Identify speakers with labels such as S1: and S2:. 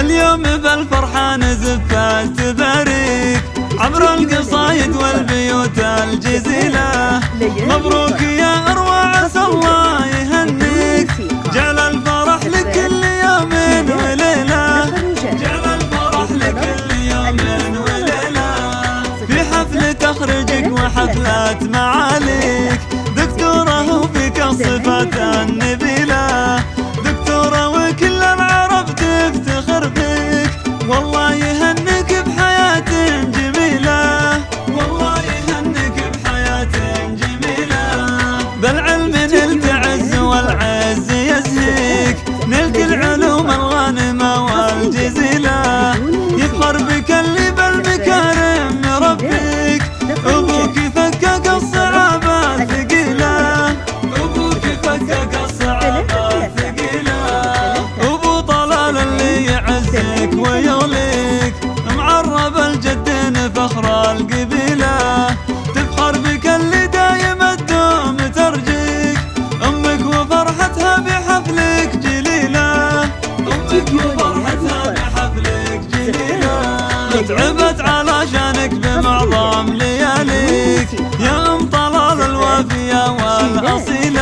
S1: اليوم بالفرحة نزفت تباريك عبر القصايد والبيوت الجزيلة. مبروك يا أروى عسى الله يهنيك، جعل الفرح لكل يوم وليلة، جعل الفرح لكل يوم وليلة. في حفل تخرجك وحفلات معاليك، دكتورة وفيك الصفات النبيلة، دكتورة وكل العرب تفتخر فيك، والله يهنيك بحياة جميلة، والله يهنيك بحياة جميلة. بالعلم نلت عز والعز يزهيك، نلت العلوم الغانمة والجزيلة، يفخر بك اللي بالمكارم مربيك، أبوك فكك الصعاب الثقيلة، أبوك فكك الصعاب الثقيلة. أبو طلال اللي يعزك ويغليك، معرب الجدين فخر القبيلة، تفخر بك اللي دايم الدوم ترجيك، أمك وفرحتها بحفلك جليلة، أمك وفرحتها بحفلك جليلة. تعبت علشانك بمعظم لياليك، يا أم طلال الوافية والأصيلة.